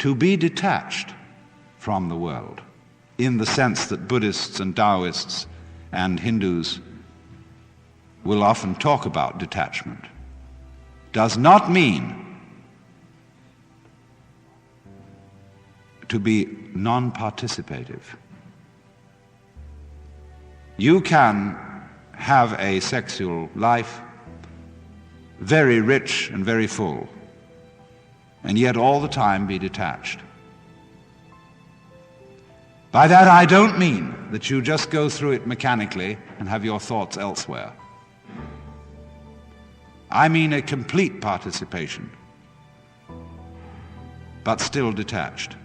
to be detached from the world, in the sense that Buddhists and Taoists and Hindus will often talk about detachment, does not mean to be non-participative. You can have a sexual life very rich and very full, and yet all the time be detached. By that I don't mean that you just go through it mechanically and have your thoughts elsewhere. I mean a complete participation, but still detached.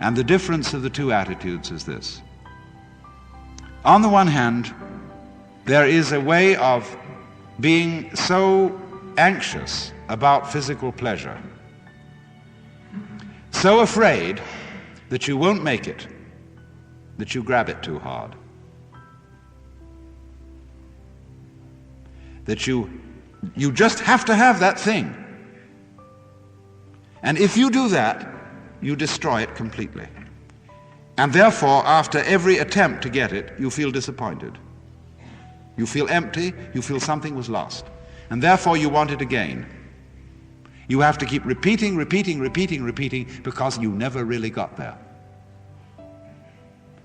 And the difference of the two attitudes is this. On the one hand, there is a way of being so anxious about physical pleasure, so afraid that you won't make it, that you grab it too hard, that you just have to have that thing. And if you do that, you destroy it completely. And therefore, after every attempt to get it, you feel disappointed. You feel empty, you feel something was lost. And therefore you want it again. You have to keep repeating, because you never really got there.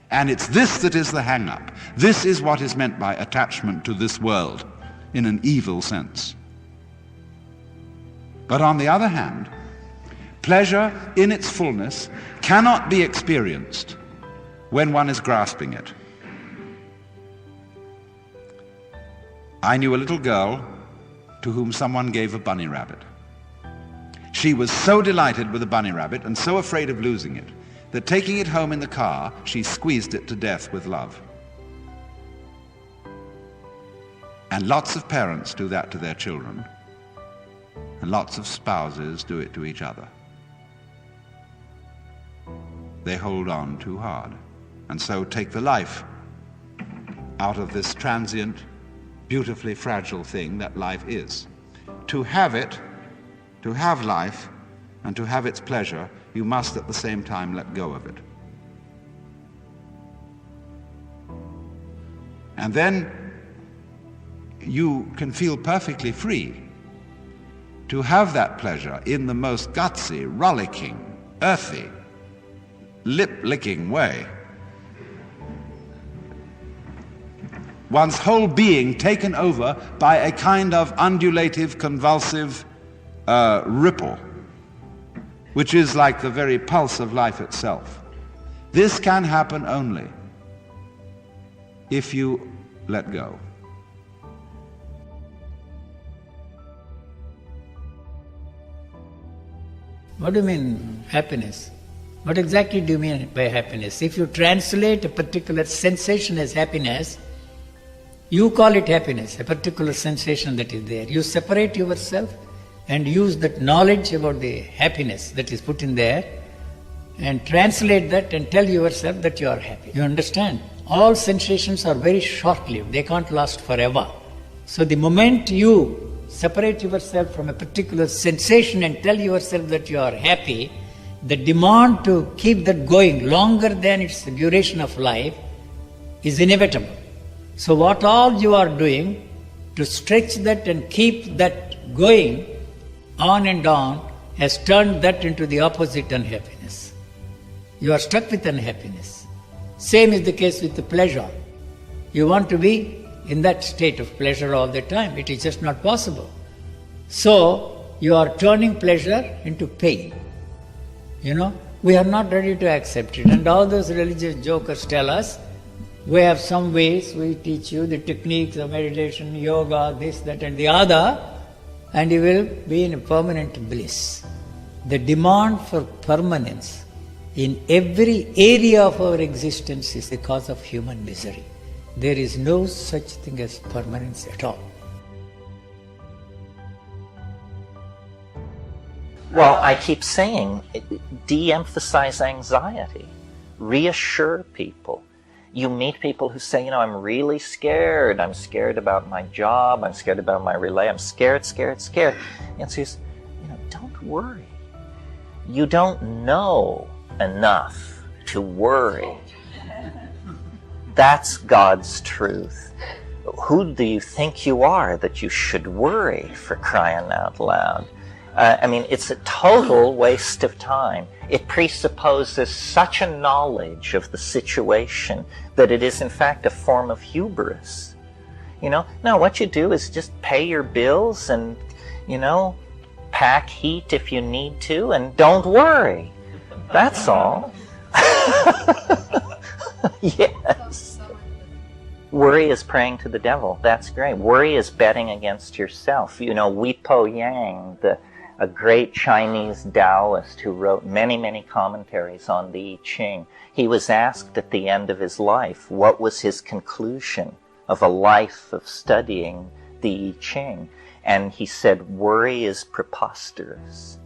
And it's this that is the hang-up. This is what is meant by attachment to this world, in an evil sense. But on the other hand, pleasure in its fullness cannot be experienced when one is grasping it. I knew a little girl to whom someone gave a bunny rabbit. She was so delighted with the bunny rabbit and so afraid of losing it that taking it home in the car, she squeezed it to death with love. And lots of parents do that to their children, and lots of spouses do it to each other. They hold on too hard, and so take the life out of this transient, beautifully fragile thing that life is. To have it, to have life, and to have its pleasure, you must at the same time let go of it. And then you can feel perfectly free to have that pleasure in the most gutsy, rollicking, earthy, lip-licking way. One's whole being taken over by a kind of undulative, convulsive ripple, which is like the very pulse of life itself. This can happen only if you let go. What do you mean happiness? What exactly do you mean by happiness? If you translate a particular sensation as happiness, you call it happiness, a particular sensation that is there. You separate yourself and use that knowledge about the happiness that is put in there and translate that and tell yourself that you are happy. You understand? All sensations are very short-lived. They can't last forever. So the moment you separate yourself from a particular sensation and tell yourself that you are happy, the demand to keep that going longer than its duration of life is inevitable. So what all you are doing to stretch that and keep that going on and on has turned that into the opposite unhappiness. You are stuck with unhappiness. Same is the case with the pleasure. You want to be in that state of pleasure all the time. It is just not possible. So you are turning pleasure into pain. We are not ready to accept it. And all those religious jokers tell us, we have some ways, we teach you the techniques of meditation, yoga, this, that and the other, and you will be in a permanent bliss. The demand for permanence in every area of our existence is the cause of human misery. There is no such thing as permanence at all. Well, I keep saying, de-emphasize anxiety, reassure people. You meet people who say, I'm really scared. I'm scared about my job. I'm scared about my relay. I'm scared. And says, don't worry. You don't know enough to worry. That's God's truth. Who do you think you are that you should worry, for crying out loud? It's a total waste of time. It presupposes such a knowledge of the situation that it is in fact a form of hubris. No, what you do is just pay your bills and, pack heat if you need to, and don't worry. That's all. Yes. Worry is praying to the devil. That's great. Worry is betting against yourself. Hui Po Yang, a great Chinese Taoist who wrote many, many commentaries on the I Ching, he was asked at the end of his life what was his conclusion of a life of studying the I Ching. And he said, worry is preposterous.